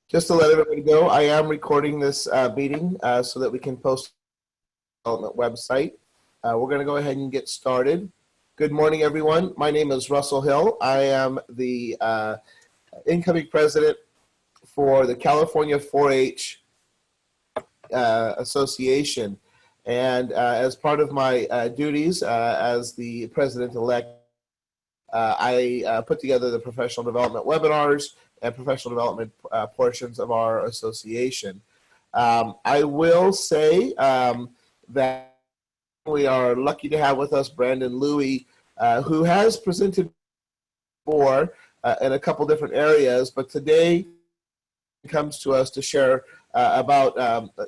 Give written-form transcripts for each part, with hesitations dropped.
Just to let everybody know, I am recording this meeting so that we can post on the development website. We're going to go ahead and get started. Good morning, everyone. My name is Russell Hill. I am the incoming president for the California 4-H Association. And as part of my duties as the president-elect, I put together the professional development webinars and professional development portions of our association. I will say that we are lucky to have with us Brandon Louie, who has presented before in a couple different areas, but today he comes to us to share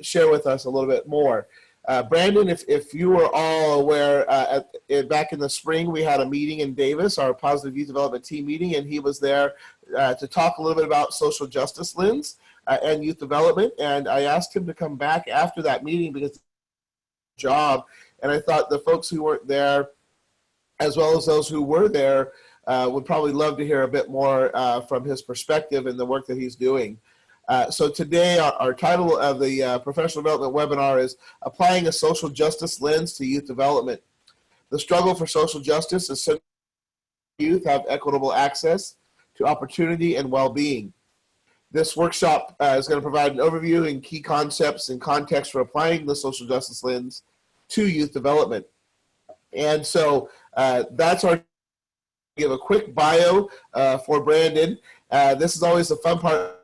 share with us a little bit more. Brandon, if you were all aware, back in the spring, we had a meeting in Davis, our Positive Youth Development Team meeting, and he was there to talk a little bit about social justice lens and youth development. And I asked him to come back after that meeting because it's his job. And I thought the folks who weren't there, as well as those who were there, would probably love to hear a bit more from his perspective and the work that he's doing. So today, our title of the professional development webinar is Applying a Social Justice Lens to Youth Development. The struggle for social justice is so youth have equitable access to opportunity and well-being. This workshop is going to provide an overview and key concepts and context for applying the social justice lens to youth development. And so that's our give a quick bio for Brandon. This is always the fun part.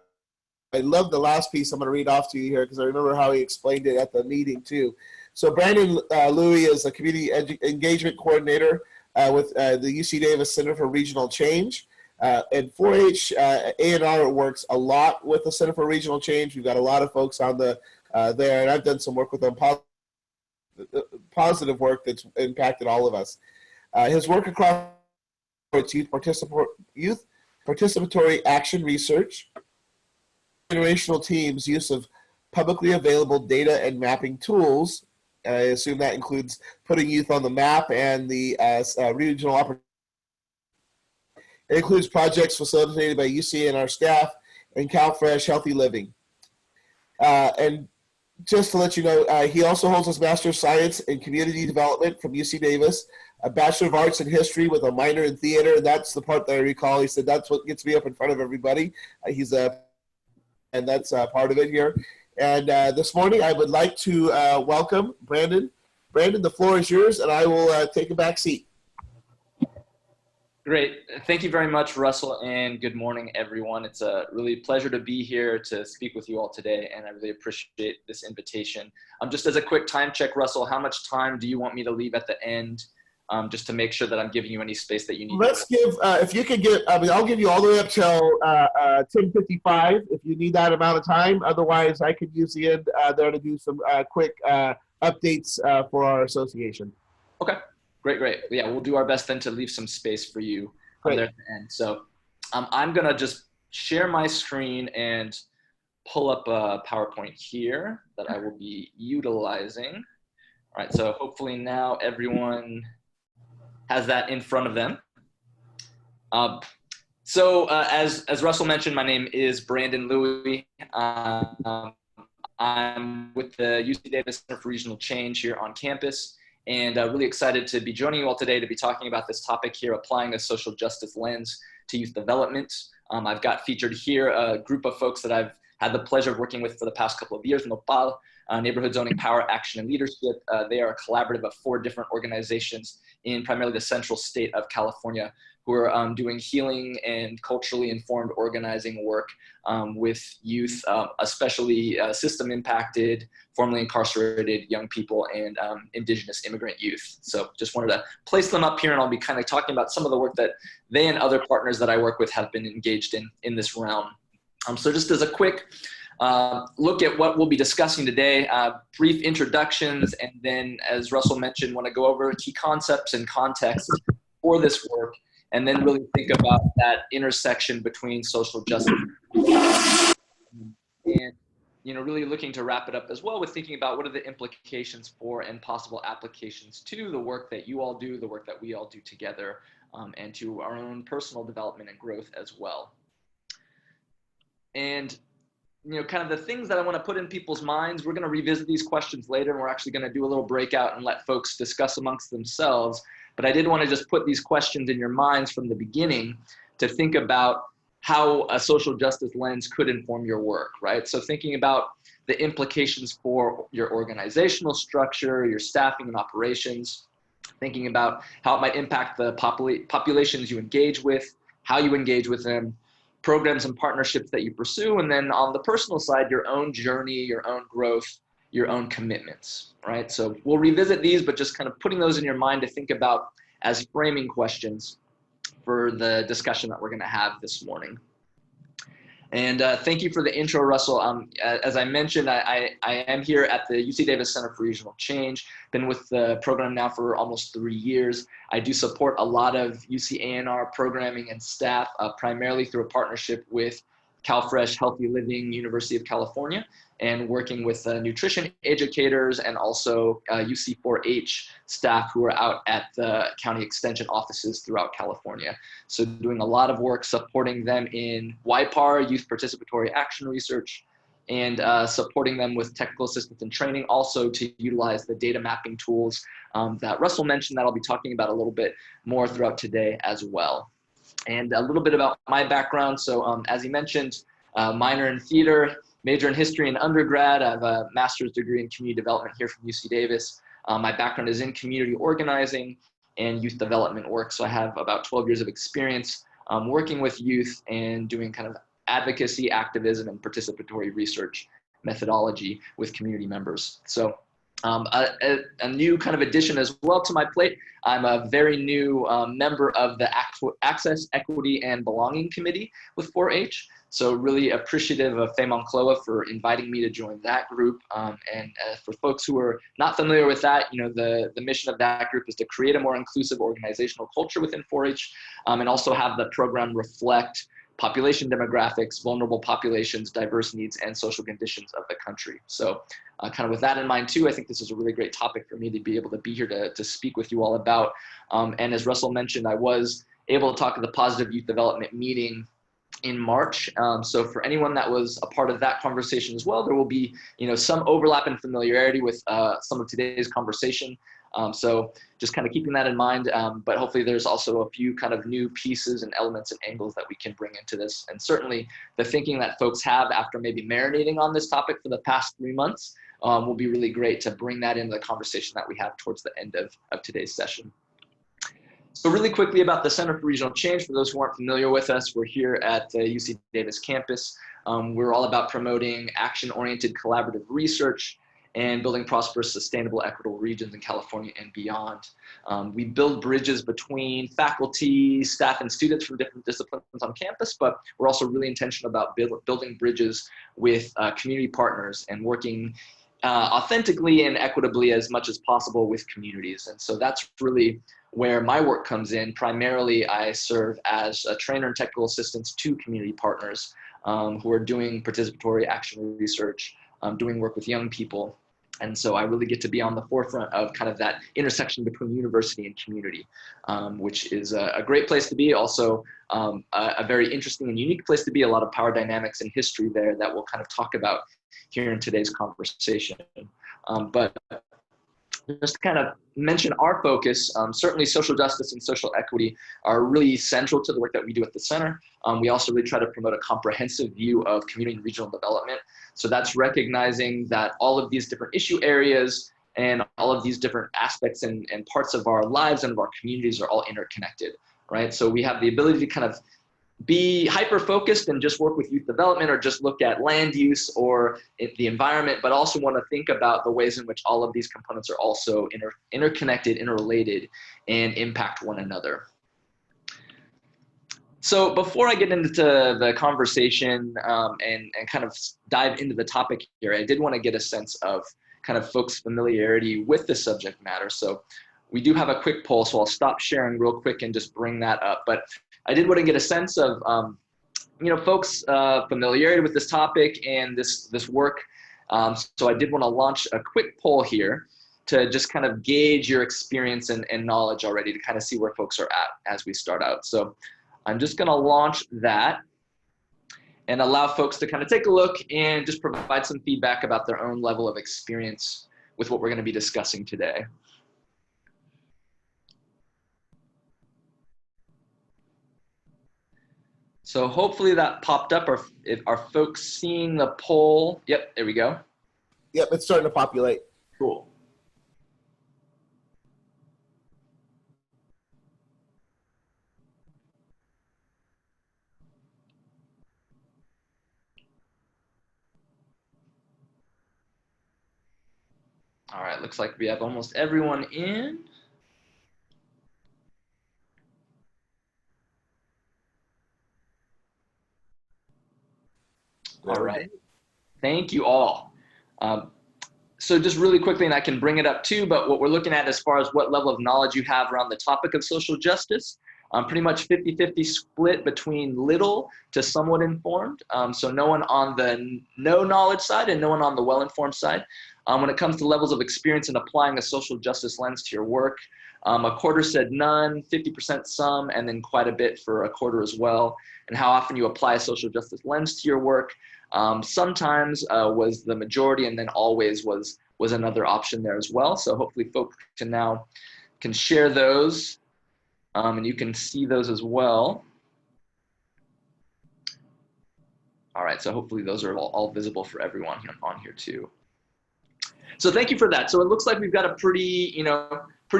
I love the last piece I'm going to read off to you here because I remember how he explained it at the meeting too. So Brandon Louie is a community engagement coordinator with the UC Davis Center for Regional Change. And 4-H A&R works a lot with the Center for Regional Change. We've got a lot of folks on the there, and I've done some work with them, positive work that's impacted all of us. His work across youth participatory action research, generational teams, use of publicly available data and mapping tools. And I assume that includes putting youth on the map and the regional opportunities. It includes projects facilitated by UC and our staff and CalFresh Healthy Living. And just to let you know, he also holds his Master of Science in Community Development from UC Davis, a Bachelor of Arts in History with a minor in theater. And that's the part that I recall. He said, that's what gets me up in front of everybody. And that's part of it here. And this morning, I would like to welcome Brandon. Brandon, the floor is yours, and I will take a back seat. Great. Thank you very much, Russell, and good morning, everyone. It's a really pleasure to be here to speak with you all today, and I really appreciate this invitation. Just as a quick time check, Russell, how much time do you want me to leave at the end? Just to make sure that I'm giving you any space that you need. Let's give, if you could get, I'll give you all the way up till 10:55 if you need that amount of time. Otherwise, I could use the end there to do some quick updates for our association. Okay, great. Yeah, we'll do our best then to leave some space for you there at the end. So I'm going to just share my screen and pull up a PowerPoint here that I will be utilizing. All right, so hopefully now everyone has that in front of them. As Russell mentioned, my name is Brandon Louie. I'm with the UC Davis Center for Regional Change here on campus, and really excited to be joining you all today to be talking about this topic here, applying a social justice lens to youth development. I've got featured here a group of folks that I've had the pleasure of working with for the past couple of years, Nopal, Neighborhood Zoning Power, Action, and Leadership. They are a collaborative of 4 different organizations in primarily the central state of California who are doing healing and culturally informed organizing work with youth, especially system-impacted, formerly incarcerated young people and indigenous immigrant youth. So just wanted to place them up here, and I'll be kind of talking about some of the work that they and other partners that I work with have been engaged in this realm. So just as a quick look at what we'll be discussing today, brief introductions, and then, as Russell mentioned, want to go over key concepts and context for this work, and then really think about that intersection between social justice and really looking to wrap it up as well with thinking about what are the implications for and possible applications to the work that you all do, the work that we all do together, and to our own personal development and growth as well. And kind of the things that I want to put in people's minds. We're going to revisit these questions later, and we're actually going to do a little breakout and let folks discuss amongst themselves. But I did want to just put these questions in your minds from the beginning to think about how a social justice lens could inform your work, right? So thinking about the implications for your organizational structure, your staffing and operations, thinking about how it might impact the populations you engage with, how you engage with them, programs and partnerships that you pursue, and then on the personal side, your own journey, your own growth, your own commitments, right? So we'll revisit these, but just kind of putting those in your mind to think about as framing questions for the discussion that we're going to have this morning. And thank you for the intro, Russell. As I mentioned, I am here at the UC Davis Center for Regional Change. Been with the program now for almost 3 years. I do support a lot of UC A&R programming and staff, primarily through a partnership with CalFresh Healthy Living, University of California, and working with nutrition educators and also UC 4-H staff who are out at the county extension offices throughout California. So doing a lot of work supporting them in YPAR, Youth Participatory Action Research, and supporting them with technical assistance and training, also to utilize the data mapping tools that Russell mentioned that I'll be talking about a little bit more throughout today as well. And a little bit about my background. So as he mentioned, minor in theater, major in history in undergrad. I have a master's degree in community development here from UC Davis. My background is in community organizing and youth development work. So I have about 12 years of experience working with youth and doing kind of advocacy, activism, and participatory research methodology with community members. So a new kind of addition as well to my plate. I'm a very new member of the Access, Equity, and Belonging Committee with 4-H. So really appreciative of Faye Moncloa for inviting me to join that group. And for folks who are not familiar with that, the mission of that group is to create a more inclusive organizational culture within 4-H and also have the program reflect population demographics, vulnerable populations, diverse needs, and social conditions of the country. So kind of with that in mind too, I think this is a really great topic for me to be able to be here to speak with you all about. And as Russell mentioned, I was able to talk at the Positive Youth Development meeting in March. So for anyone that was a part of that conversation as well, there will be some overlap and familiarity with some of today's conversation. So just kind of keeping that in mind, but hopefully there's also a few kind of new pieces and elements and angles that we can bring into this. And certainly the thinking that folks have after maybe marinating on this topic for the past 3 months will be really great to bring that into the conversation that we have towards the end of today's session. So really quickly about the Center for Regional Change, for those who aren't familiar with us, we're here at the UC Davis campus. We're all about promoting action-oriented collaborative research and building prosperous, sustainable, equitable regions in California and beyond. We build bridges between faculty, staff, and students from different disciplines on campus, but we're also really intentional about building bridges with community partners and working authentically and equitably as much as possible with communities. And so that's really where my work comes in. Primarily, I serve as a trainer and technical assistance to community partners who are doing participatory action research, doing work with young people. And so I really get to be on the forefront of kind of that intersection between university and community, which is a great place to be. Also a very interesting and unique place to be. A lot of power dynamics and history there that we'll kind of talk about here in today's conversation. But just to kind of mention our focus, certainly social justice and social equity are really central to the work that we do at the center. We also really try to promote a comprehensive view of community and regional development. So that's recognizing that all of these different issue areas and all of these different aspects and parts of our lives and of our communities are all interconnected, right? So we have the ability to kind of be hyper-focused and just work with youth development or just look at land use or the environment, but also want to think about the ways in which all of these components are also interconnected, interrelated, and impact one another. So before I get into the conversation and kind of dive into the topic here, I did want to get a sense of kind of folks' familiarity with the subject matter. So we do have a quick poll, so I'll stop sharing real quick and just bring that up. But I did want to get a sense of, folks' familiarity with this topic and this work. So I did want to launch a quick poll here to just kind of gauge your experience and knowledge already to kind of see where folks are at as we start out. So I'm just going to launch that. and allow folks to kind of take a look and just provide some feedback about their own level of experience with what we're going to be discussing today. So hopefully that popped up. Are folks seeing the poll? Yep, there we go. Yep, it's starting to populate. Cool. All right, looks like we have almost everyone in. All right, thank you all. So just really quickly, and I can bring it up too, but what we're looking at as far as what level of knowledge you have around the topic of social justice, pretty much 50-50 split between little to somewhat informed. So no one on the no knowledge side and no one on the well-informed side. When it comes to levels of experience in applying a social justice lens to your work, a quarter said none, 50% some, and then quite a bit for a quarter as well. And how often you apply a social justice lens to your work. Sometimes was the majority, and then always was another option there as well. So hopefully folks can share those, and you can see those as well. All right, so hopefully those are all visible for everyone on here too. So thank you for that. So it looks like we've got a pretty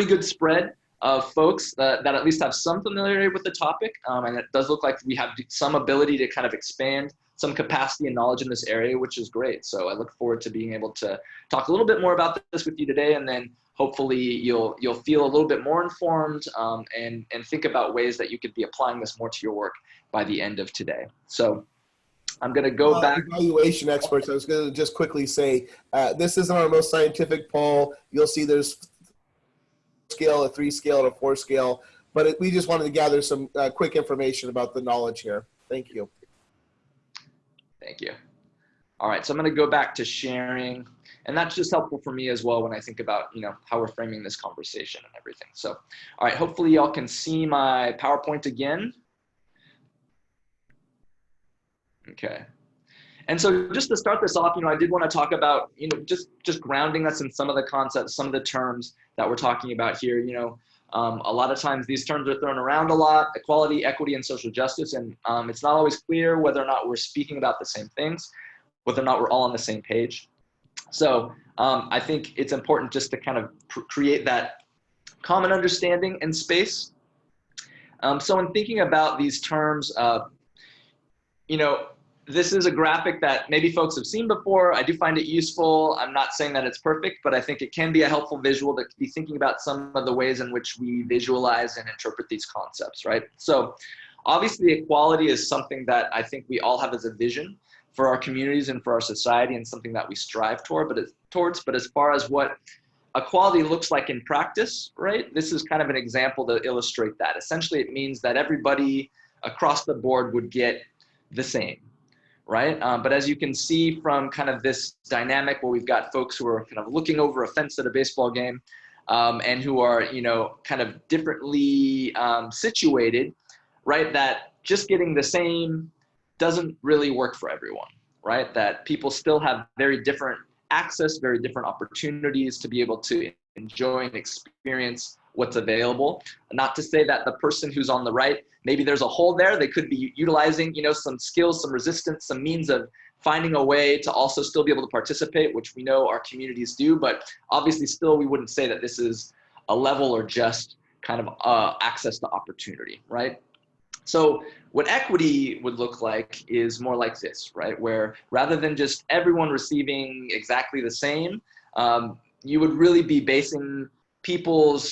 good spread of folks that at least have some familiarity with the topic, and it does look like we have some ability to kind of expand some capacity and knowledge in this area, which is great. So I look forward to being able to talk a little bit more about this with you today, and then hopefully you'll feel a little bit more informed and think about ways that you could be applying this more to your work by the end of today. So I'm going to go back. Evaluation experts, I was going to just quickly say, this isn't our most scientific poll. You'll see there's scale, a 3 scale, and a 4 scale, but we just wanted to gather some quick information about the knowledge here. Thank you. Thank you. All right, so I'm going to go back to sharing, and that's just helpful for me as well when I think about how we're framing this conversation and everything. So, all right, hopefully y'all can see my PowerPoint again. Okay. And so just to start this off, I did want to talk about, just grounding us in some of the concepts, some of the terms that we're talking about here. A lot of times these terms are thrown around a lot: equality, equity, and social justice. And it's not always clear whether or not we're speaking about the same things, whether or not we're all on the same page. So I think it's important just to kind of create that common understanding and space. So in thinking about these terms, this is a graphic that maybe folks have seen before. I do find it useful. I'm not saying that it's perfect, but I think it can be a helpful visual to be thinking about some of the ways in which we visualize and interpret these concepts, right? So obviously equality is something that I think we all have as a vision for our communities and for our society, and something that we strive toward, but as far as what equality looks like in practice, right? This is kind of an example to illustrate that. Essentially, it means that everybody across the board would get the same, right? But as you can see from kind of this dynamic where we've got folks who are kind of looking over a fence at a baseball game, and who are, kind of differently situated, right? That just getting the same doesn't really work for everyone, right? That people still have very different access, very different opportunities to be able to enjoy and experience what's available. Not to say that the person who's on the right, maybe there's a hole there. They could be utilizing, some skills, some resistance, some means of finding a way to also still be able to participate, which we know our communities do. But obviously still, we wouldn't say that this is a level or just kind of access to opportunity, right? So what equity would look like is more like this, right? Where rather than just everyone receiving exactly the same, you would really be basing it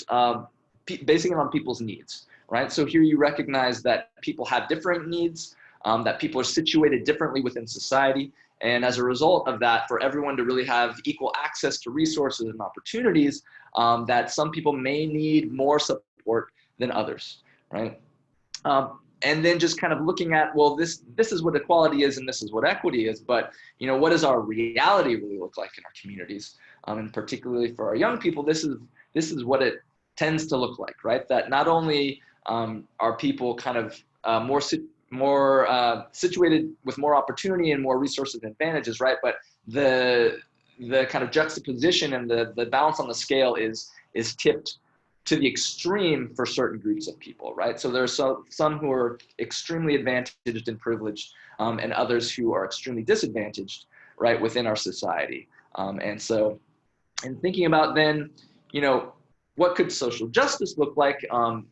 on people's needs, right? So here you recognize that people have different needs, that people are situated differently within society. And as a result of that, for everyone to really have equal access to resources and opportunities, that some people may need more support than others, right? And then just kind of looking at, well, this is what equality is and this is what equity is, but what does our reality really look like in our communities? And particularly for our young people, this is what it tends to look like, right? That not only are people kind of situated with more opportunity and more resources and advantages, right? But the kind of juxtaposition and the balance on the scale is tipped to the extreme for certain groups of people, right? So there's some who are extremely advantaged and privileged, and others who are extremely disadvantaged, right, within our society. And so, in thinking about then, you know, what could social justice look like?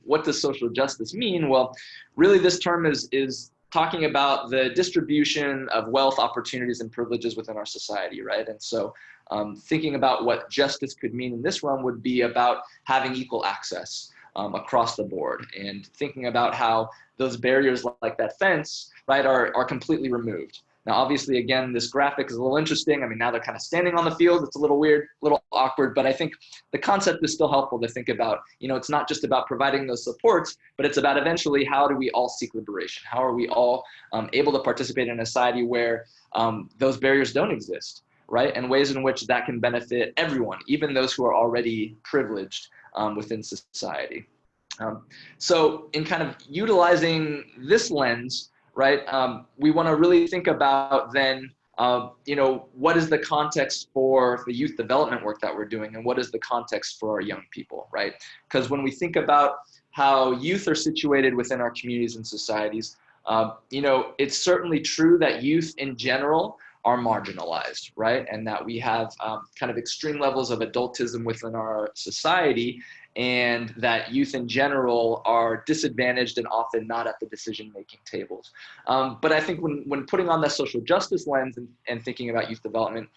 What does social justice mean? Well, really this term is talking about the distribution of wealth, opportunities, and privileges within our society, right? And so thinking about what justice could mean in this realm would be about having equal access across the board, and thinking about how those barriers like that fence, right, are completely removed. Now, obviously, again, this graphic is a little interesting. I mean, now they're kind of standing on the field. It's a little weird, a little awkward, but I think the concept is still helpful to think about. You know, it's not just about providing those supports, but it's about eventually how do we all seek liberation? How are we all able to participate in a society where those barriers don't exist, right? And ways in which that can benefit everyone, even those who are already privileged within society. So in kind of utilizing this lens, right, we want to really think about then, you know, what is the context for the youth development work that we're doing, and what is the context for our young people, right? Because when we think about how youth are situated within our communities and societies, you know, it's certainly true that youth in general are marginalized, right? And that we have kind of extreme levels of adultism within our society, and that youth in general are disadvantaged and often not at the decision-making tables. But I think when putting on that social justice lens and thinking about youth development,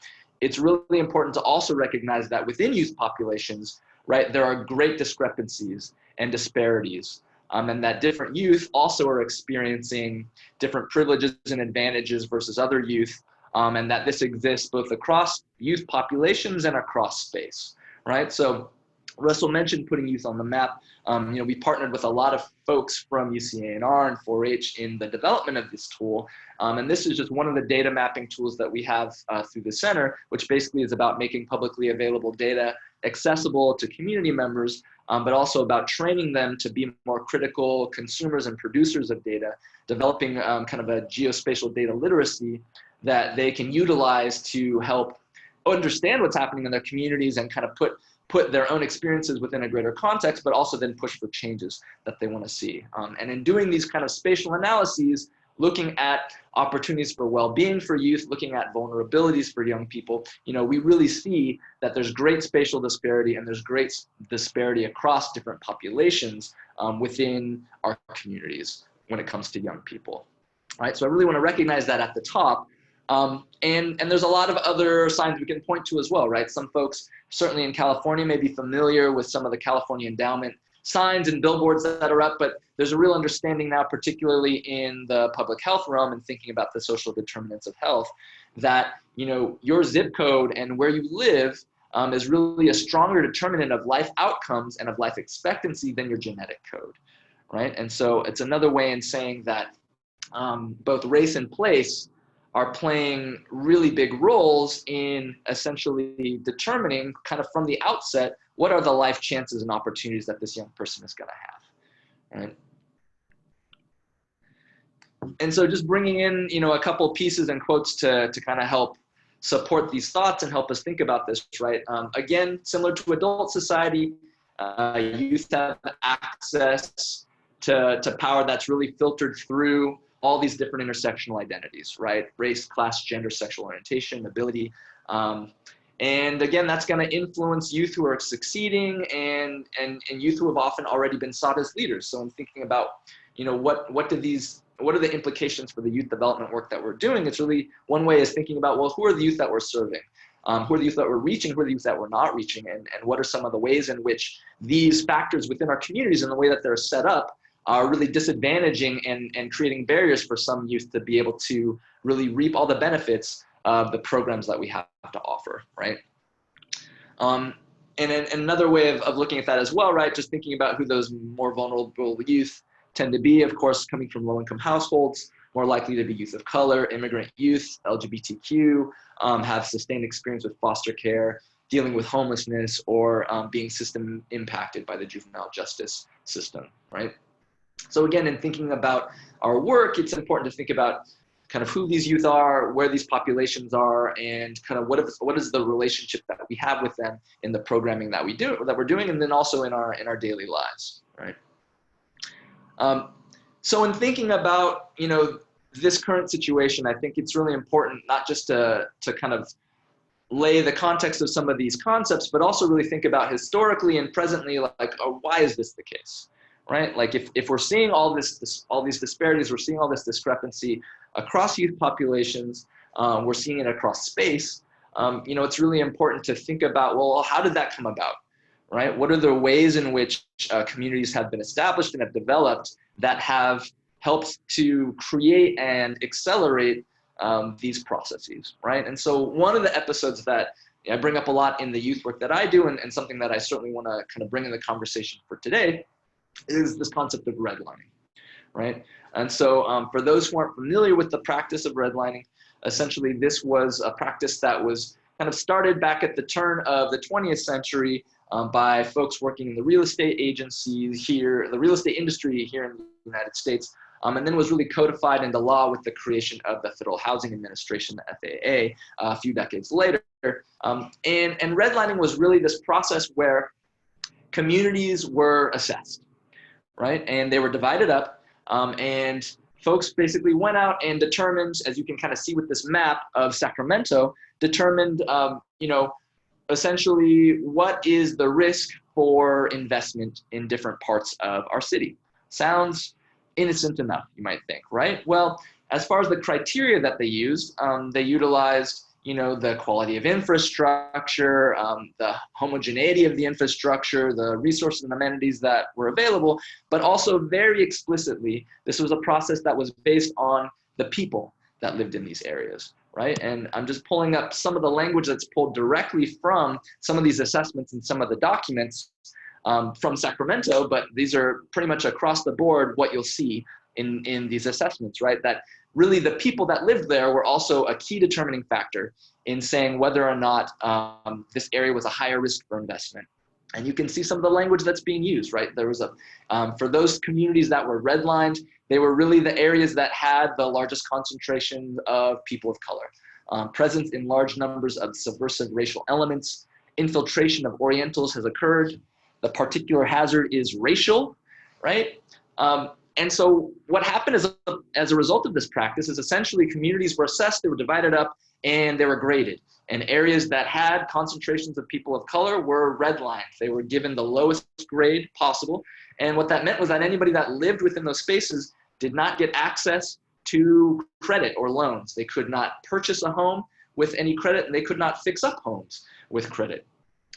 it's really important to also recognize that within youth populations, right, there are great discrepancies and disparities, and that different youth also are experiencing different privileges and advantages versus other youth, and that this exists both across youth populations and across space, right? So Russell mentioned putting youth on the map. You know, we partnered with a lot of folks from UCANR and 4-H in the development of this tool. And this is just one of the data mapping tools that we have through the center, which basically is about making publicly available data accessible to community members, but also about training them to be more critical consumers and producers of data, developing kind of a geospatial data literacy that they can utilize to help understand what's happening in their communities and kind of put their own experiences within a greater context, but also then push for changes that they want to see. And in doing these kind of spatial analyses, looking at opportunities for well-being for youth, looking at vulnerabilities for young people, you know, we really see that there's great spatial disparity and there's great disparity across different populations within our communities when it comes to young people. All right, so I really want to recognize that at the top. And there's a lot of other signs we can point to as well, right? Some folks, certainly in California, may be familiar with some of the California Endowment signs and billboards that are up, but there's a real understanding now, particularly in the public health realm and thinking about the social determinants of health, that, you know, your zip code and where you live is really a stronger determinant of life outcomes and of life expectancy than your genetic code, right? And so it's another way in saying that both race and place are playing really big roles in essentially determining kind of from the outset, what are the life chances and opportunities that this young person is going to have, right? And so just bringing in, you know, a couple pieces and quotes to kind of help support these thoughts and help us think about this, right? Again, similar to adult society, youth have access to power that's really filtered through all these different intersectional identities, right? Race, class, gender, sexual orientation, ability. And again, that's going to influence youth who are succeeding and youth who have often already been sought as leaders. So I'm thinking about, you know, what are the implications for the youth development work that we're doing? It's really, one way is thinking about, well, who are the youth that we're serving? Who are the youth that we're reaching? Who are the youth that we're not reaching? And what are some of the ways in which these factors within our communities and the way that they're set up are really disadvantaging and creating barriers for some youth to be able to really reap all the benefits of the programs that we have to offer, right? And another way of looking at that as well, right, just thinking about who those more vulnerable youth tend to be, of course, coming from low-income households, more likely to be youth of color, immigrant youth, LGBTQ, have sustained experience with foster care, dealing with homelessness, or being system impacted by the juvenile justice system, right? So again, in thinking about our work, it's important to think about kind of who these youth are, where these populations are, and kind of what is the relationship that we have with them in the programming that we're doing, and then also in our daily lives, right? So in thinking about, you know, this current situation, I think it's really important not just to kind of lay the context of some of these concepts, but also really think about historically and presently, like, oh, why is this the case, right? Like if we're seeing all these disparities, we're seeing all this discrepancy across youth populations, we're seeing it across space, you know, it's really important to think about, well, how did that come about, right? What are the ways in which communities have been established and have developed that have helped to create and accelerate these processes, right? And so one of the episodes that I bring up a lot in the youth work that I do, and something that I certainly want to kind of bring in the conversation for today, is this concept of redlining, right? And so for those who aren't familiar with the practice of redlining, essentially this was a practice that was kind of started back at the turn of the 20th century by folks working in the real estate agencies here, the real estate industry here in the United States, and then was really codified into law with the creation of the Federal Housing Administration, the FAA, a few decades later. And redlining was really this process where communities were assessed, right? And they were divided up, and folks basically went out and determined, as you can kind of see with this map of Sacramento, determined, you know, essentially what is the risk for investment in different parts of our city. Sounds innocent enough, you might think, right? Well, as far as the criteria that they utilized, you know, the quality of infrastructure, the homogeneity of the infrastructure, the resources and amenities that were available, but also very explicitly, this was a process that was based on the people that lived in these areas, right? And I'm just pulling up some of the language that's pulled directly from some of these assessments and some of the documents from Sacramento, but these are pretty much across the board what you'll see in these assessments, right? That really the people that lived there were also a key determining factor in saying whether or not this area was a higher risk for investment. And you can see some of the language that's being used, right? There was for those communities that were redlined, they were really the areas that had the largest concentration of people of color, presence in large numbers of subversive racial elements, infiltration of Orientals has occurred, the particular hazard is racial, right? And so what happened as a result of this practice is essentially communities were assessed, they were divided up, and they were graded. And areas that had concentrations of people of color were redlined. They were given the lowest grade possible. And what that meant was that anybody that lived within those spaces did not get access to credit or loans. They could not purchase a home with any credit, and they could not fix up homes with credit.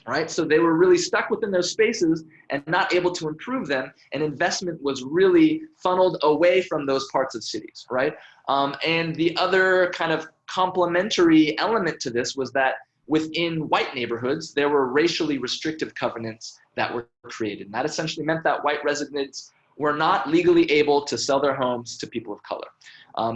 Right? So they were really stuck within those spaces and not able to improve them, and investment was really funneled away from those parts of cities, right? And the other kind of complementary element to this was that within white neighborhoods, there were racially restrictive covenants that were created. And that essentially meant that white residents were not legally able to sell their homes to people of color.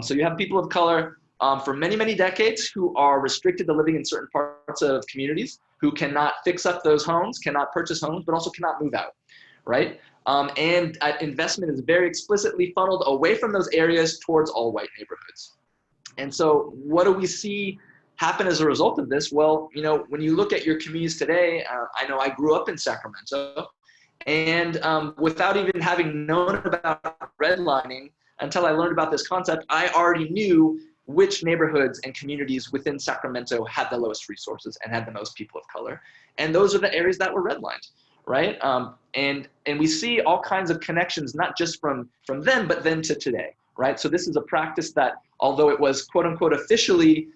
So you have people of color for many, many decades who are restricted to living in certain parts of communities, who cannot fix up those homes, cannot purchase homes, but also cannot move out, right? And investment is very explicitly funneled away from those areas towards all white neighborhoods. And so what do we see happen as a result of this? Well, you know, when you look at your communities today, I know I grew up in Sacramento, and without even having known about redlining, until I learned about this concept, I already knew which neighborhoods and communities within Sacramento had the lowest resources and had the most people of color. And those are the areas that were redlined, right? And we see all kinds of connections, not just from then, but then to today, right? So this is a practice that, although it was quote unquote officially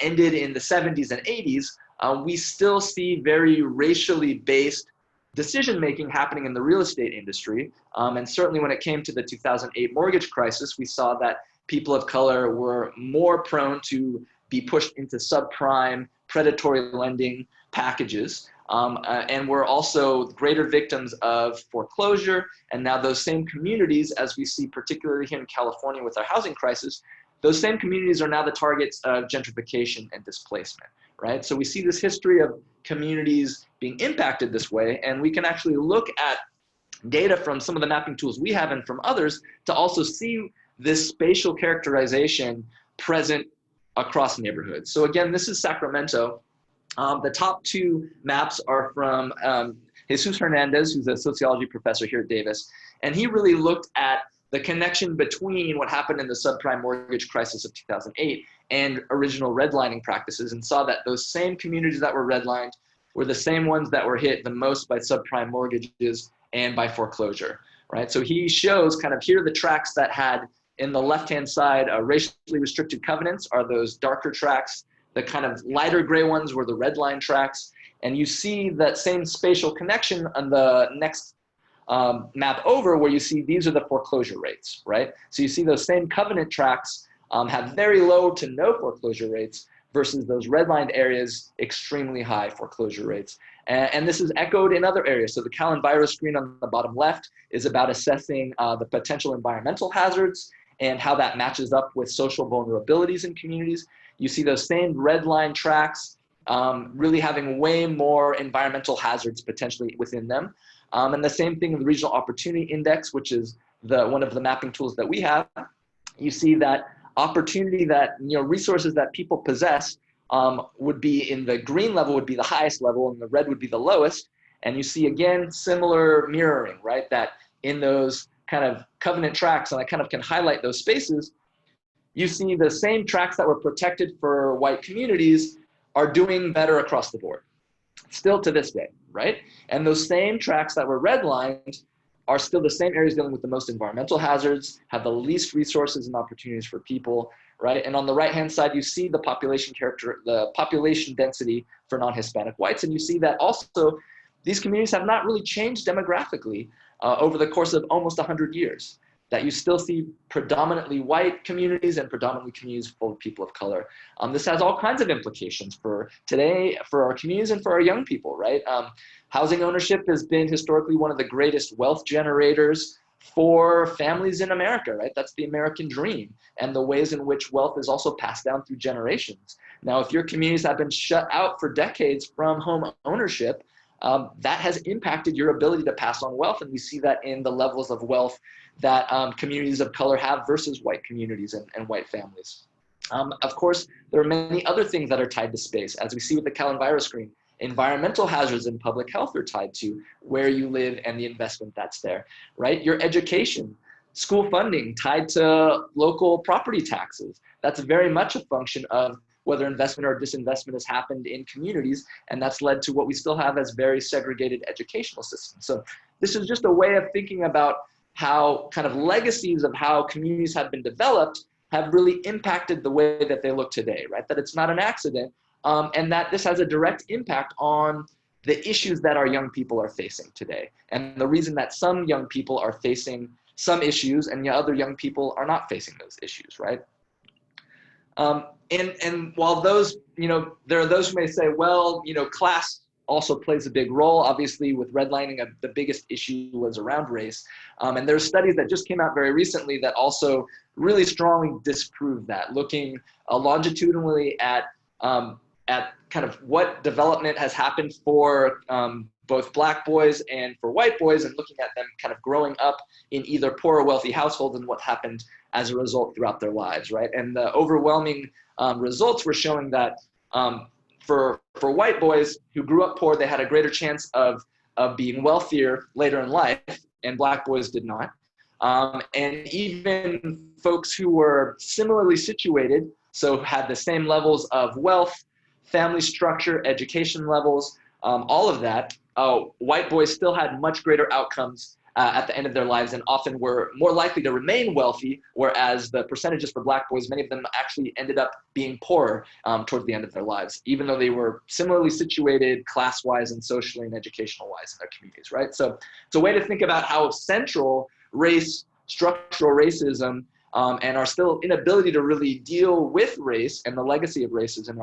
ended in the 70s and 80s, we still see very racially based decision-making happening in the real estate industry. And certainly when it came to the 2008 mortgage crisis, we saw that people of color were more prone to be pushed into subprime, predatory lending packages, and were also greater victims of foreclosure. And now those same communities, as we see particularly here in California with our housing crisis, those same communities are now the targets of gentrification and displacement, right? So we see this history of communities being impacted this way, and we can actually look at data from some of the mapping tools we have and from others to also see this spatial characterization present across neighborhoods. So again, this is Sacramento. The top two maps are from Jesus Hernandez, who's a sociology professor here at Davis. And he really looked at the connection between what happened in the subprime mortgage crisis of 2008 and original redlining practices, and saw that those same communities that were redlined were the same ones that were hit the most by subprime mortgages and by foreclosure, right? So he shows kind of, here are the tracts that had, in the left-hand side, racially restricted covenants are those darker tracts. The kind of lighter gray ones were the red line tracts. And you see that same spatial connection on the next map over, where you see these are the foreclosure rates, right? So you see those same covenant tracts have very low to no foreclosure rates versus those redlined areas, extremely high foreclosure rates. And this is echoed in other areas. So the Cal-Enviro screen on the bottom left is about assessing the potential environmental hazards and how that matches up with social vulnerabilities in communities. You see those same red line tracts really having way more environmental hazards potentially within them. And the same thing in the Regional Opportunity Index, which is one of the mapping tools that we have. You see that opportunity, that resources that people possess would be in the green level would be the highest level, and the red would be the lowest. And you see again similar mirroring, right? That in those kind of covenant tracts, and I kind of can highlight those spaces, you see the same tracts that were protected for white communities are doing better across the board, still to this day, right? And those same tracts that were redlined are still the same areas dealing with the most environmental hazards, have the least resources and opportunities for people, right? And on the right-hand side, you see the population density for non-Hispanic whites, and you see that also these communities have not really changed demographically over the course of almost 100 years. That you still see predominantly white communities and predominantly communities full of people of color. This has all kinds of implications for today, for our communities and for our young people, right? Housing ownership has been historically one of the greatest wealth generators for families in America, right? That's the American dream, and the ways in which wealth is also passed down through generations. Now, if your communities have been shut out for decades from home ownership, that has impacted your ability to pass on wealth, and we see that in the levels of wealth that communities of color have versus white communities and white families. Of course, there are many other things that are tied to space, as we see with the Cal-Enviro screen. Environmental hazards and public health are tied to where you live and the investment that's there, right? Your education, school funding tied to local property taxes. That's very much a function of whether investment or disinvestment has happened in communities, and that's led to what we still have as very segregated educational systems. So this is just a way of thinking about how kind of legacies of how communities have been developed have really impacted the way that they look today, right? That it's not an accident, and that this has a direct impact on the issues that our young people are facing today. And the reason that some young people are facing some issues and other young people are not facing those issues, right? And while those, there are those who may say, well, class also plays a big role. Obviously, with redlining, the biggest issue was around race. And there's studies that just came out very recently that also really strongly disprove that, looking longitudinally at kind of what development has happened for both Black boys and for white boys, and looking at them kind of growing up in either poor or wealthy households and what happened as a result throughout their lives, right? And the overwhelming results were showing that for white boys who grew up poor, they had a greater chance of being wealthier later in life, and Black boys did not. And even folks who were similarly situated, so had the same levels of wealth, family structure, education levels, all of that, white boys still had much greater outcomes at the end of their lives, and often were more likely to remain wealthy, whereas the percentages for Black boys, many of them actually ended up being poorer towards the end of their lives, even though they were similarly situated class-wise and socially and educational-wise in their communities, right? So it's a way to think about how central race, structural racism, and our still inability to really deal with race and the legacy of races in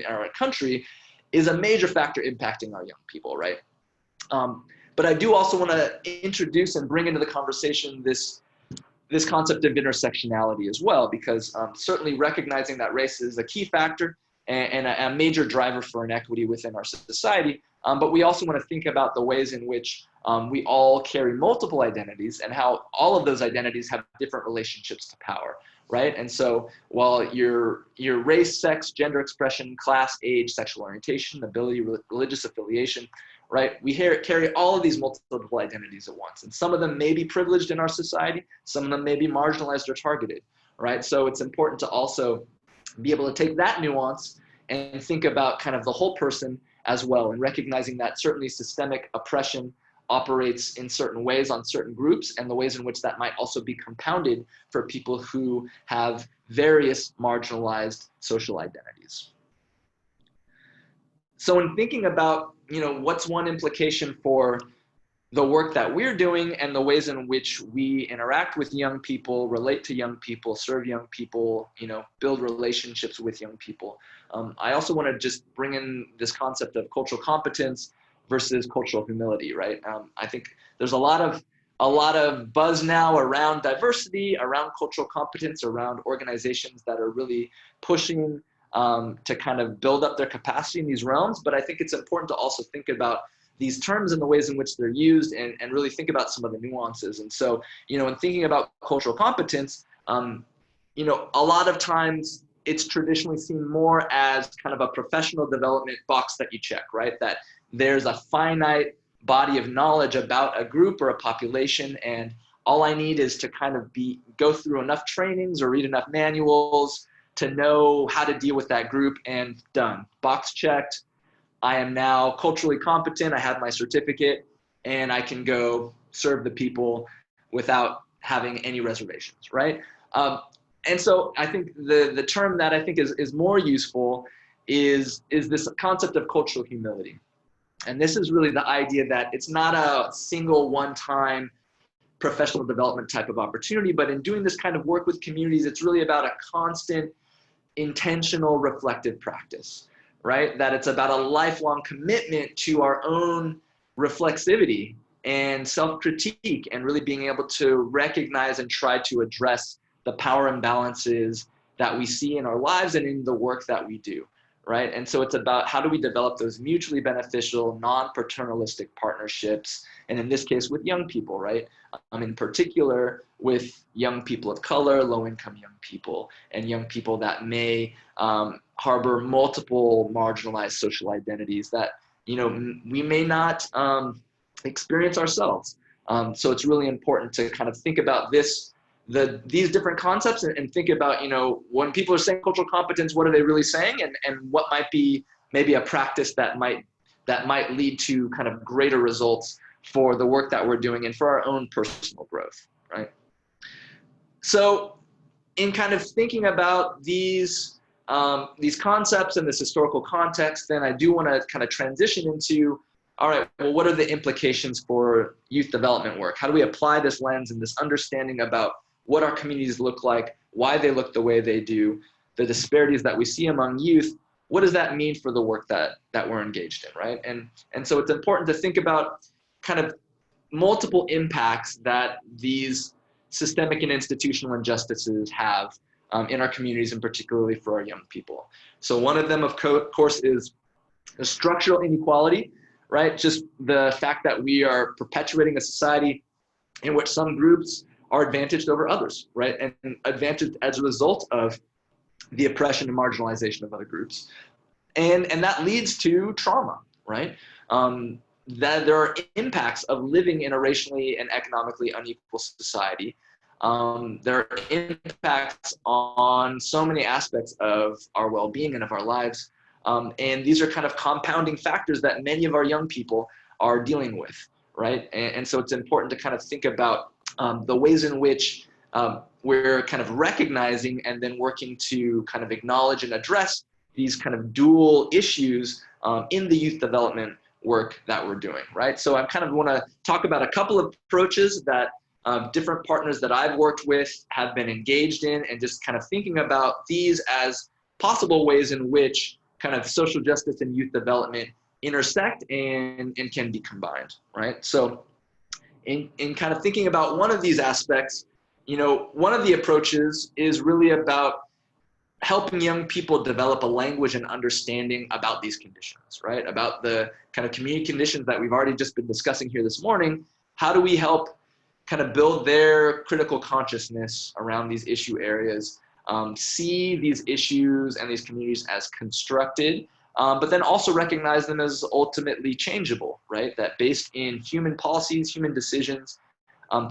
our country is a major factor impacting our young people, right? But I do also want to introduce and bring into the conversation this concept of intersectionality as well, because certainly recognizing that race is a key factor and a major driver for inequity within our society, But we also want to think about the ways in which we all carry multiple identities and how all of those identities have different relationships to power, right? And so while your race, sex, gender expression, class, age, sexual orientation, ability, religious affiliation, right? We carry all of these multiple identities at once. And some of them may be privileged in our society. Some of them may be marginalized or targeted, right? So it's important to also be able to take that nuance and think about kind of the whole person as well, and recognizing that certainly systemic oppression operates in certain ways on certain groups, and the ways in which that might also be compounded for people who have various marginalized social identities. So in thinking about, what's one implication for the work that we're doing and the ways in which we interact with young people, relate to young people, serve young people, build relationships with young people. I also want to just bring in this concept of cultural competence versus cultural humility, right? I think there's a lot of buzz now around diversity, around cultural competence, around organizations that are really pushing to kind of build up their capacity in these realms. But I think it's important to also think about these terms and the ways in which they're used, and really think about some of the nuances. And so, in thinking about cultural competence, a lot of times it's traditionally seen more as kind of a professional development box that you check, right? That there's a finite body of knowledge about a group or a population, and all I need is to kind of go through enough trainings or read enough manuals to know how to deal with that group, and done. Box checked. I am now culturally competent. I have my certificate, and I can go serve the people without having any reservations, right? And so I think the term that I think is more useful is this concept of cultural humility. And this is really the idea that it's not a single one-time professional development type of opportunity, but in doing this kind of work with communities, it's really about a constant, intentional, reflective practice, right? That it's about a lifelong commitment to our own reflexivity and self-critique, and really being able to recognize and try to address the power imbalances that we see in our lives and in the work that we do, right? And so it's about how do we develop those mutually beneficial, non-paternalistic partnerships, and in this case with young people, right? In particular with young people of color, low-income young people, and young people that may harbor multiple marginalized social identities that, we may not experience ourselves. So it's really important to kind of think about these different concepts and think about, when people are saying cultural competence, what are they really saying, and what might be maybe a practice that might lead to kind of greater results for the work that we're doing and for our own personal growth, right? So in kind of thinking about these concepts and this historical context, then I do want to kind of transition into, all right, well, what are the implications for youth development work? How do we apply this lens and this understanding about what our communities look like, why they look the way they do, the disparities that we see among youth? What does that mean for the work that we're engaged in, right? And so it's important to think about kind of multiple impacts that these systemic and institutional injustices have in our communities, and particularly for our young people. So one of them, of course, is the structural inequality, right? Just the fact that we are perpetuating a society in which some groups are advantaged over others, right? And advantaged as a result of the oppression and marginalization of other groups. And that leads to trauma, right? That there are impacts of living in a racially and economically unequal society. There are impacts on so many aspects of our well-being and of our lives. And these are kind of compounding factors that many of our young people are dealing with, right? And so it's important to kind of think about the ways in which we're kind of recognizing and then working to kind of acknowledge and address these kind of dual issues in the youth development work that we're doing, right? So I kind of want to talk about a couple of approaches that different partners that I've worked with have been engaged in, and just kind of thinking about these as possible ways in which kind of social justice and youth development intersect and can be combined, right? So in kind of thinking about one of these aspects, one of the approaches is really about helping young people develop a language and understanding about these conditions, right? About the kind of community conditions that we've already just been discussing here this morning. How do we help kind of build their critical consciousness around these issue areas, see these issues and these communities as constructed, but then also recognize them as ultimately changeable, right? That based in human policies, human decisions,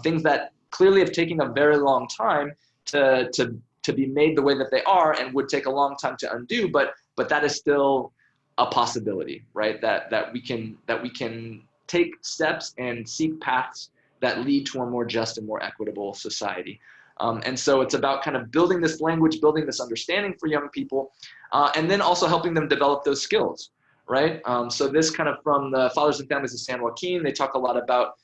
things that clearly have taken a very long time to be made the way that they are and would take a long time to undo, but that is still a possibility, right? That we can take steps and seek paths that lead to a more just and more equitable society. And so it's about kind of building this language, building this understanding for young people, and then also helping them develop those skills, right? So this kind of from the Fathers and Families of San Joaquin, they talk a lot about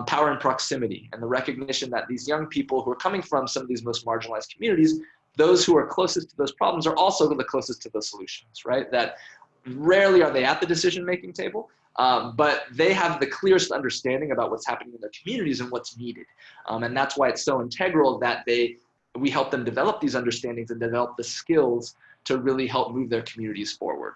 power and proximity and the recognition that these young people who are coming from some of these most marginalized communities, those who are closest to those problems are also the closest to the solutions, right? That rarely are they at the decision-making table, but they have the clearest understanding about what's happening in their communities and what's needed. And that's why it's so integral that we help them develop these understandings and develop the skills to really help move their communities forward.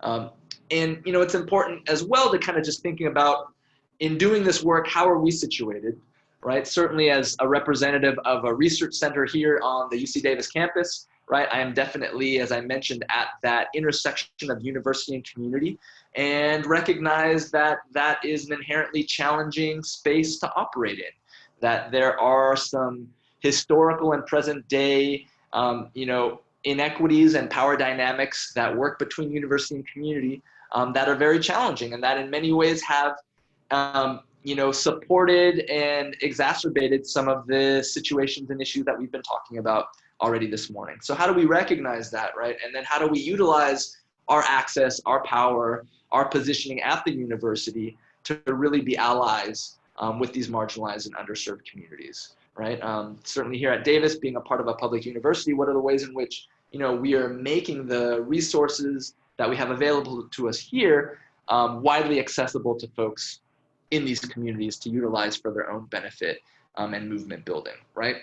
And it's important as well to kind of just thinking about, in doing this work, how are we situated, right? Certainly as a representative of a research center here on the UC Davis campus, right? I am definitely, as I mentioned, at that intersection of university and community, and recognize that that is an inherently challenging space to operate in, that there are some historical and present day, inequities and power dynamics that work between university and community that are very challenging, and that in many ways have supported and exacerbated some of the situations and issues that we've been talking about already this morning. So how do we recognize that, right? And then how do we utilize our access, our power, our positioning at the university to really be allies with these marginalized and underserved communities, right? Certainly here at Davis, being a part of a public university, what are the ways in which we are making the resources that we have available to us here widely accessible to folks in these communities to utilize for their own benefit and movement building, right?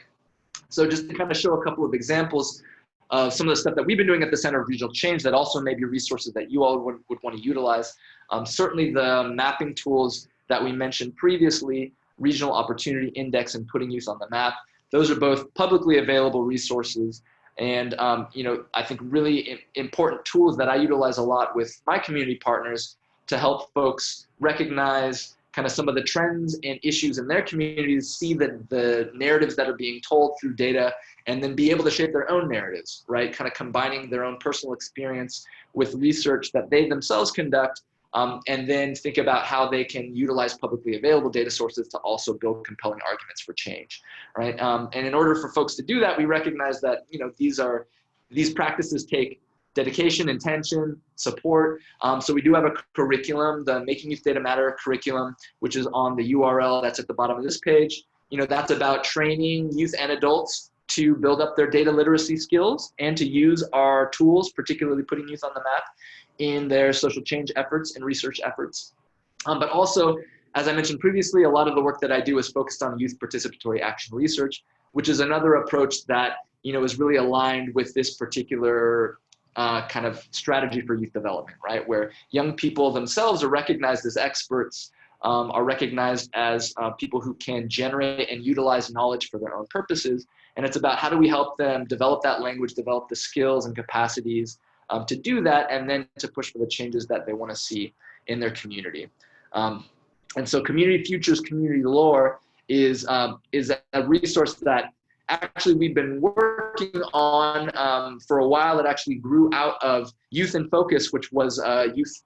So just to kind of show a couple of examples of some of the stuff that we've been doing at the Center of Regional Change that also may be resources that you all would want to utilize. Certainly the mapping tools that we mentioned previously, Regional Opportunity Index and Putting Youth on the Map, those are both publicly available resources and I think really important tools that I utilize a lot with my community partners to help folks recognize kind of some of the trends and issues in their communities, see the narratives that are being told through data, and then be able to shape their own narratives, right? Kind of combining their own personal experience with research that they themselves conduct, and then think about how they can utilize publicly available data sources to also build compelling arguments for change, right? And in order for folks to do that, we recognize that these practices take dedication, intention, support. So we do have a curriculum, the Making Youth Data Matter curriculum, which is on the URL that's at the bottom of this page. That's about training youth and adults to build up their data literacy skills and to use our tools, particularly Putting Youth on the Map, in their social change efforts and research efforts. But also, as I mentioned previously, a lot of the work that I do is focused on youth participatory action research, which is another approach that is really aligned with this particular kind of strategy for youth development, right? Where young people themselves are recognized as experts, are recognized as people who can generate and utilize knowledge for their own purposes. And it's about how do we help them develop that language, develop the skills and capacities to do that, and then to push for the changes that they want to see in their community. And so Community Futures Community Lore is a resource that actually we've been working on for a while. It actually grew out of Youth in Focus, which was a youth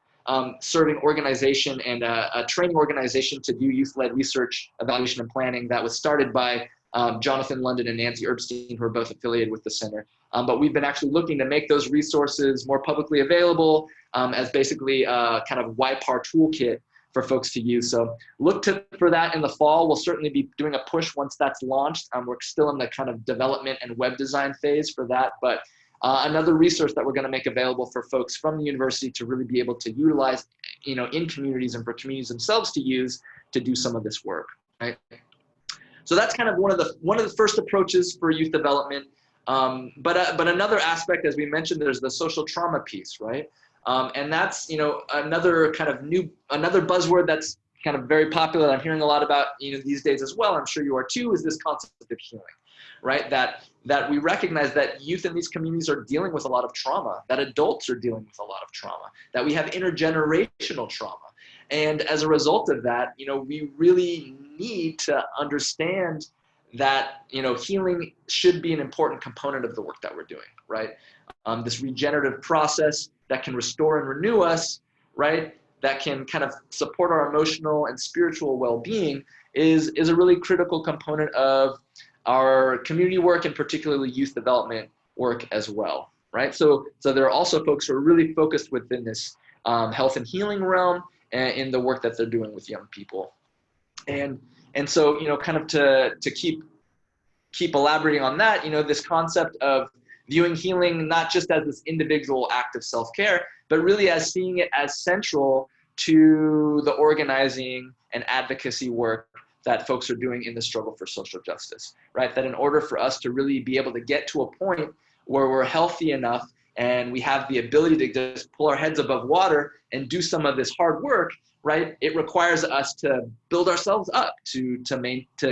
serving organization and a training organization to do youth-led research, evaluation, and planning that was started by Jonathan London and Nancy Erbstein, who are both affiliated with the center. But we've been actually looking to make those resources more publicly available as basically a kind of YPAR toolkit for folks to use. So look for that in the fall. We'll certainly be doing a push once that's launched. We're still in the kind of development and web design phase for that, but another resource that we're going to make available for folks from the university to really be able to utilize, in communities and for communities themselves to use to do some of this work, right? So that's kind of one of the first approaches for youth development. But another aspect, as we mentioned, there's the social trauma piece, right? And that's, another kind of another buzzword that's kind of very popular. I'm hearing a lot about, these days as well. I'm sure you are too, is this concept of healing, right? That we recognize that youth in these communities are dealing with a lot of trauma, that adults are dealing with a lot of trauma, that we have intergenerational trauma. And as a result of that, we really need to understand that, healing should be an important component of the work that we're doing, right? This regenerative process that can restore and renew us, right? That can kind of support our emotional and spiritual well-being is a really critical component of our community work and particularly youth development work as well, right? So there are also folks who are really focused within this health and healing realm and in the work that they're doing with young people. And so, kind of to keep elaborating on that, this concept of viewing healing not just as this individual act of self-care, but really as seeing it as central to the organizing and advocacy work that folks are doing in the struggle for social justice, right? That in order for us to really be able to get to a point where we're healthy enough and we have the ability to just pull our heads above water and do some of this hard work, right? It requires us to build ourselves up, to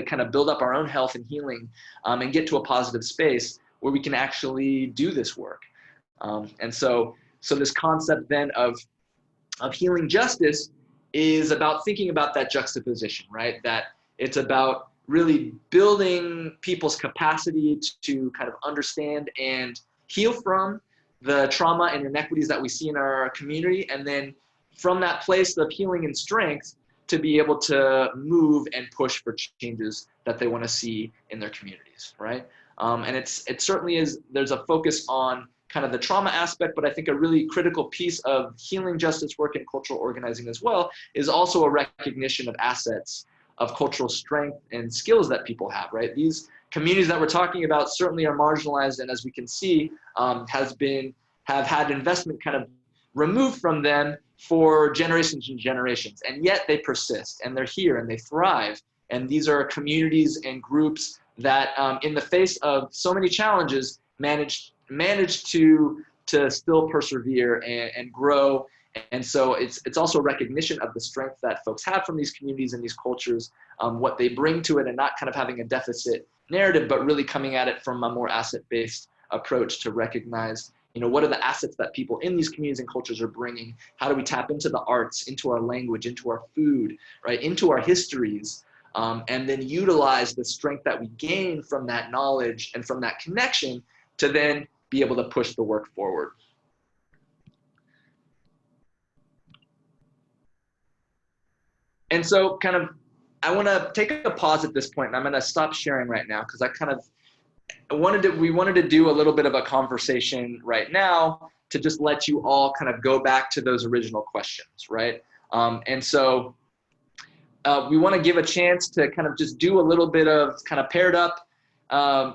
kind of build up our own health and healing, and get to a positive space where we can actually do this work. And so this concept then of healing justice is about thinking about that juxtaposition, right? That it's about really building people's capacity to kind of understand and heal from the trauma and inequities that we see in our community, and then from that place of healing and strength to be able to move and push for changes that they want to see in their communities, right? And it certainly is, there's a focus on kind of the trauma aspect, but I think a really critical piece of healing justice work and cultural organizing as well is also a recognition of assets of cultural strength and skills that people have, right? These communities that we're talking about certainly are marginalized, and as we can see, have had investment kind of removed from them for generations and generations, and yet they persist and they're here and they thrive. And these are communities and groups that in the face of so many challenges managed to still persevere and grow. And so it's also recognition of the strength that folks have from these communities and these cultures, what they bring to it, and not kind of having a deficit narrative, but really coming at it from a more asset-based approach to recognize, what are the assets that people in these communities and cultures are bringing? How do we tap into the arts, into our language, into our food, right, into our histories, and then utilize the strength that we gain from that knowledge and from that connection to then be able to push the work forward. And so I want to take a pause at this point, and I'm going to stop sharing right now because we wanted to do a little bit of a conversation right now to just let you all kind of go back to those original questions, right? And so we want to give a chance to kind of just do a little bit of kind of paired up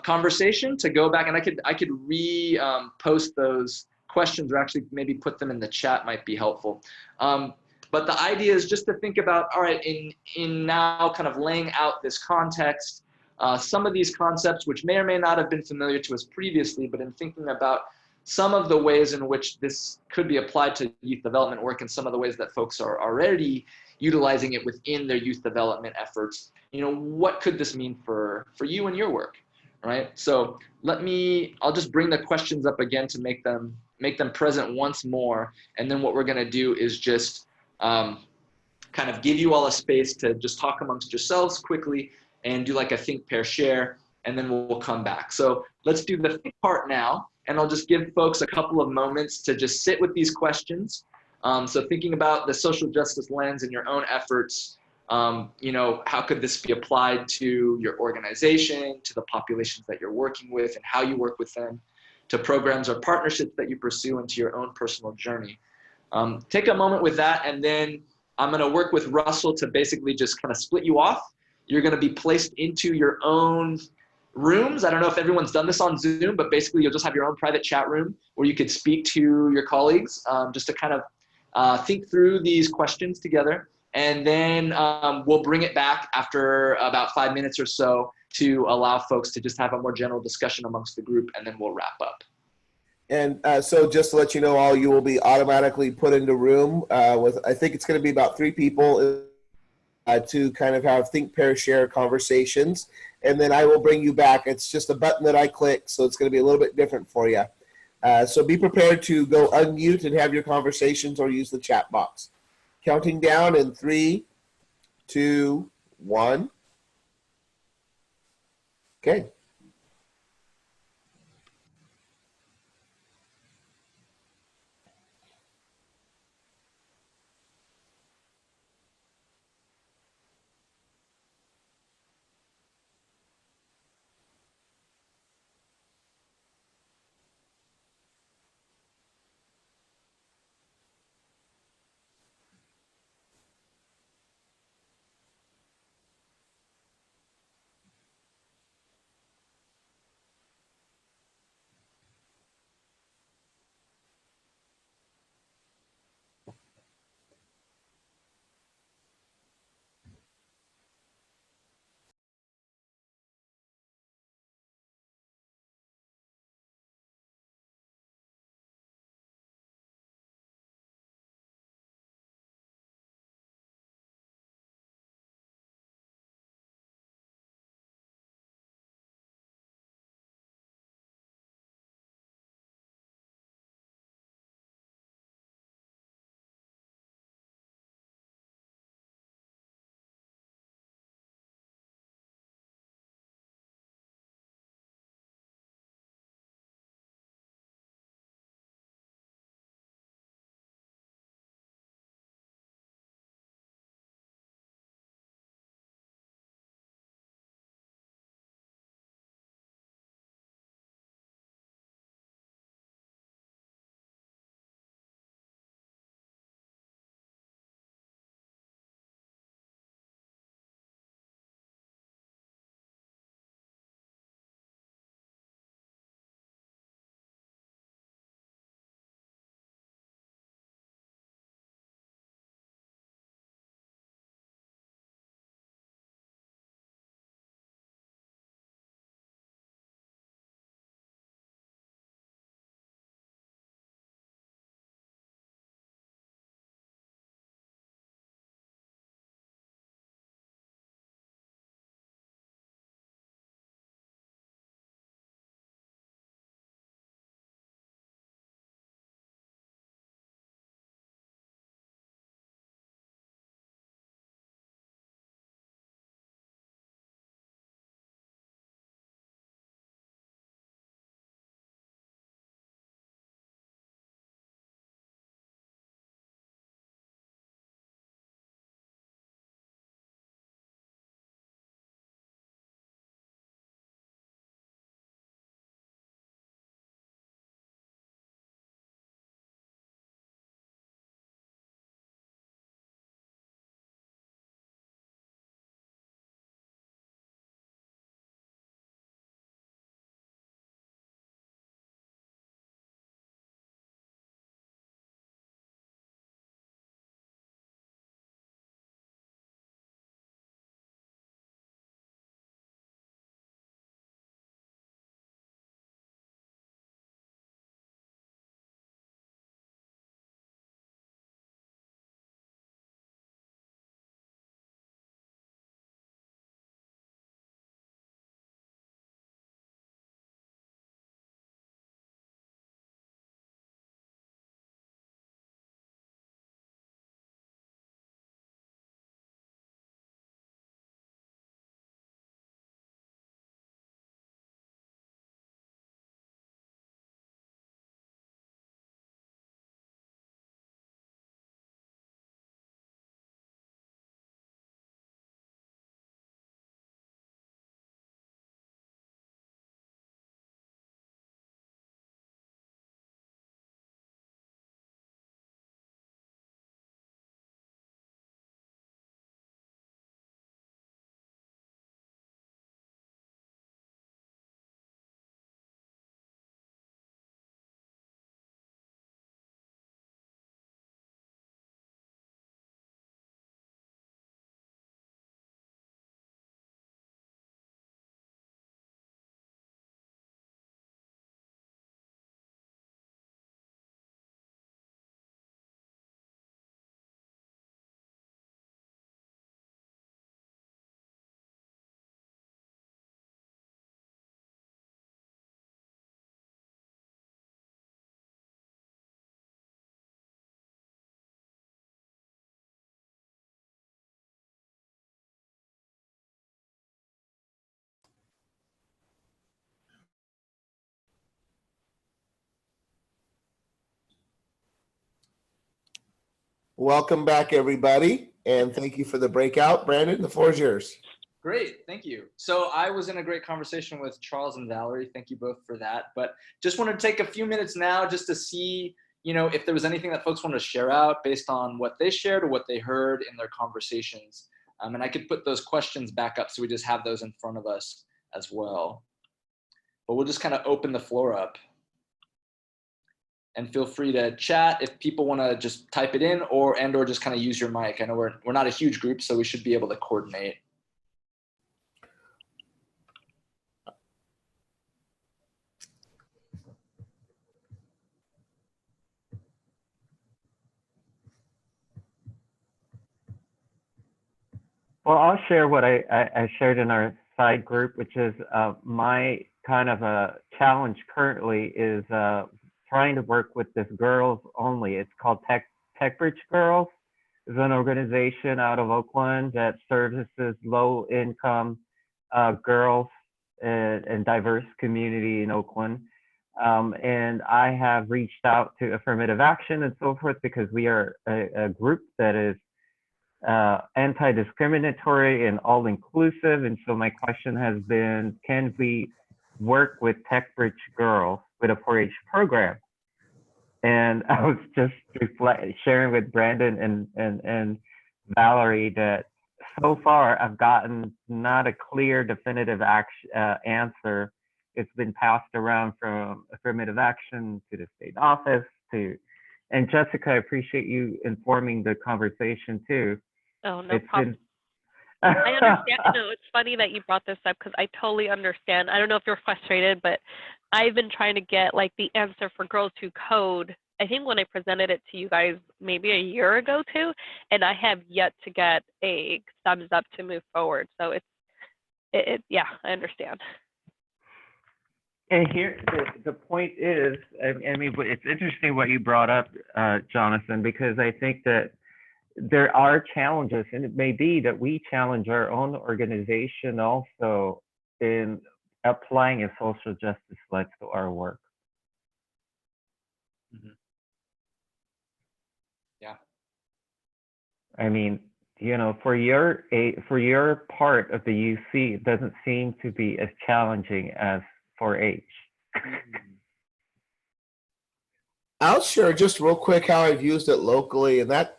conversation to go back, and I could post those questions, or actually maybe put them in the chat might be helpful. But the idea is just to think about, all right, in now kind of laying out this context, some of these concepts which may or may not have been familiar to us previously, but in thinking about some of the ways in which this could be applied to youth development work and some of the ways that folks are already utilizing it within their youth development efforts, what could this mean for you and your work, right? So I'll just bring the questions up again to make them present once more. And then what we're gonna do is just kind of give you all a space to just talk amongst yourselves quickly and do like a think, pair, share, and then we'll come back. So let's do the think part now, and I'll just give folks a couple of moments to just sit with these questions. So thinking about the social justice lens in your own efforts, how could this be applied to your organization, to the populations that you're working with and how you work with them, to programs or partnerships that you pursue, and to your own personal journey. Take a moment with that, and then I'm going to work with Russell to basically just kind of split you off. You're going to be placed into your own rooms. I don't know if everyone's done this on Zoom, but basically you'll just have your own private chat room where you could speak to your colleagues, just to kind of think through these questions together. And then we'll bring it back after about 5 minutes or so to allow folks to just have a more general discussion amongst the group, and then we'll wrap up. And so just to let you know, all you will be automatically put into room with, I think it's going to be about 3 people to kind of have think, pair, share conversations. And then I will bring you back. It's just a button that I click, so it's going to be a little bit different for you. So be prepared to go unmute and have your conversations or use the chat box. Counting down in 3, 2, 1. Okay. Welcome back, everybody, and thank you for the breakout. Brandon, the floor is yours. Great, thank you. So I was in a great conversation with Charles and Valerie. Thank you both for that. But just want to take a few minutes now just to see, if there was anything that folks wanted to share out based on what they shared or what they heard in their conversations. And I could put those questions back up so we just have those in front of us as well. But we'll just kind of open the floor up. And feel free to chat if people want to just type it in or just kind of use your mic. I know we're not a huge group, so we should be able to coordinate. Well, I'll share what I shared in our side group, which is my kind of a challenge currently is trying to work with this girls only. It's called TechBridge Girls. It's an organization out of Oakland that services low income girls and diverse community in Oakland. And I have reached out to Affirmative Action and so forth because we are a group that is anti-discriminatory and all-inclusive. And so my question has been, can we work with TechBridge Girls with a 4-H program? And I was just sharing with Brandon and Valerie that so far I've gotten not a clear, definitive answer. It's been passed around from Affirmative Action to the state office and Jessica, I appreciate you informing the conversation too. Oh, no problem. I understand. No, it's funny that you brought this up because I totally understand. I don't know if you're frustrated, but I've been trying to get like the answer for Girls Who Code. I think when I presented it to you guys maybe a year ago too, and I have yet to get a thumbs up to move forward. So yeah, I understand. And here, the point is, I mean, it's interesting what you brought up, Jonathan, because I think that there are challenges, and it may be that we challenge our own organization also in applying a social justice lens to our work. Mm-hmm. Yeah. I mean, for your part of the UC, it doesn't seem to be as challenging as 4-H. I'll share just real quick how I've used it locally, and that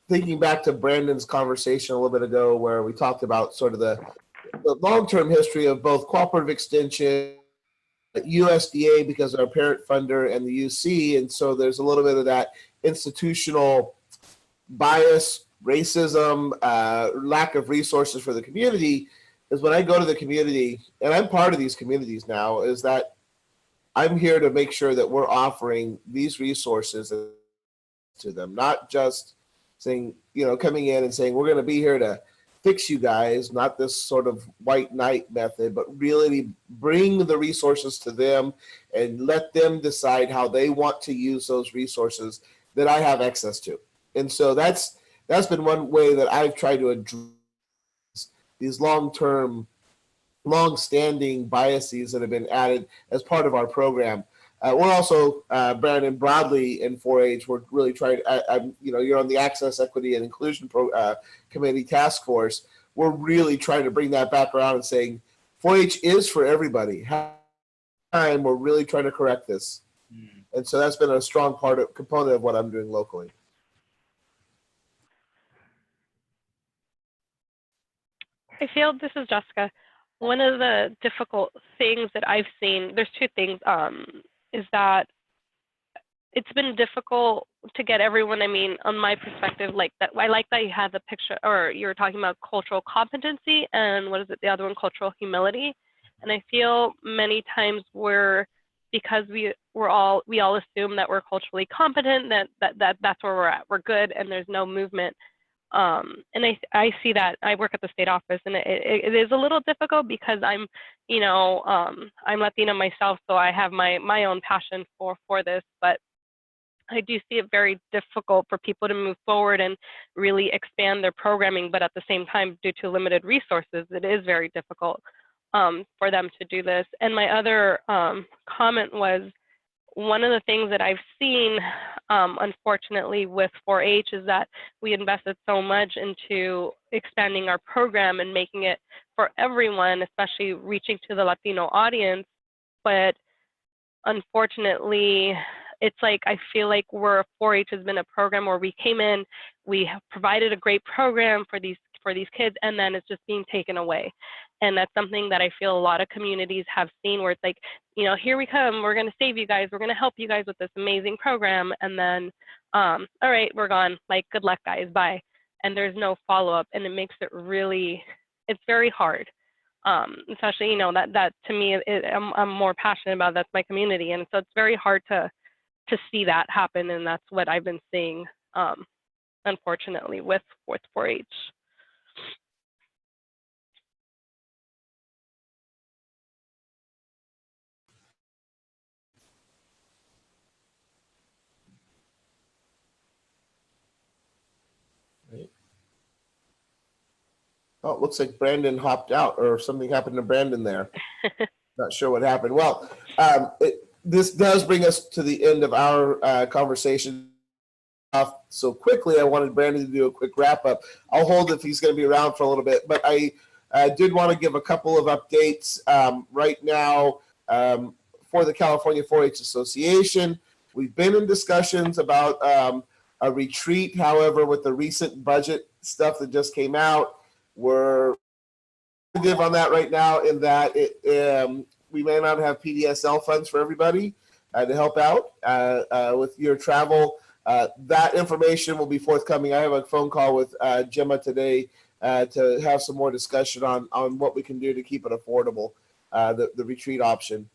thinking back to Brandon's conversation a little bit ago where we talked about sort of the long-term history of both cooperative extension, USDA because our parent funder, and the UC. And so there's a little bit of that institutional bias, racism, lack of resources for the community is when I go to the community, and I'm part of these communities now, is that I'm here to make sure that we're offering these resources to them, not just saying, coming in and saying, we're going to be here to fix you guys, not this sort of white knight method, but really bring the resources to them and let them decide how they want to use those resources that I have access to. And so that's been one way that I've tried to address these long-standing biases that have been added as part of our program. We're also, Brandon, broadly in 4-H, we're really trying, you're on the Access, Equity, and Inclusion Committee Task Force. We're really trying to bring that back around and saying 4-H is for everybody. We're really trying to correct this. And so that's been a strong component of what I'm doing locally. I feel, this is Jessica, one of the difficult things that I've seen, there's two things, is that it's been difficult to get everyone, I mean, on my perspective, like that, I like that you had the picture, or you were talking about cultural competency, and what is it, the other one, cultural humility. And I feel many times because we all assume that we're culturally competent, that's where we're at, we're good, and there's no movement. And I see that. I work at the state office, and it is a little difficult because I'm Latina myself, so I have my own passion for this, but I do see it very difficult for people to move forward and really expand their programming, but at the same time, due to limited resources, it is very difficult for them to do this. And my other comment was, one of the things that I've seen, unfortunately, with 4-H is that we invested so much into expanding our program and making it for everyone, especially reaching to the Latino audience. But unfortunately, it's like I feel like 4-H has been a program where we came in, we have provided a great program for these kids, and then it's just being taken away. And that's something that I feel a lot of communities have seen, where it's like, you know, here we come, we're going to save you guys, we're going to help you guys with this amazing program, and then all right, we're gone, like, good luck guys, bye. And there's no follow-up, and it makes it really, it's very hard. Especially, you know, that to me, I'm more passionate about. That's my community, and so it's very hard to see that happen, and that's what I've been seeing, unfortunately, with 4-H. Oh, it looks like Brandon hopped out, or something happened to Brandon there. Not sure what happened. Well, this does bring us to the end of our conversation. So quickly, I wanted Brandon to do a quick wrap up. I'll hold if he's going to be around for a little bit, but I did want to give a couple of updates right now for the California 4-H Association. We've been in discussions about a retreat. However, with the recent budget stuff that just came out, we're negative on that right now, in that we may not have PDSL funds for everybody to help out with your travel. That information will be forthcoming. I have a phone call with Gemma today to have some more discussion on what we can do to keep it affordable, the retreat option.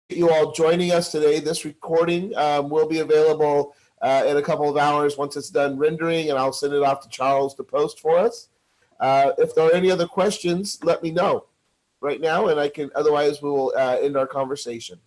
You all joining us today. This recording will be available in a couple of hours once it's done rendering, and I'll send it off to Charles to post for us. If there are any other questions, let me know right now, and I can. Otherwise, we will end our conversation.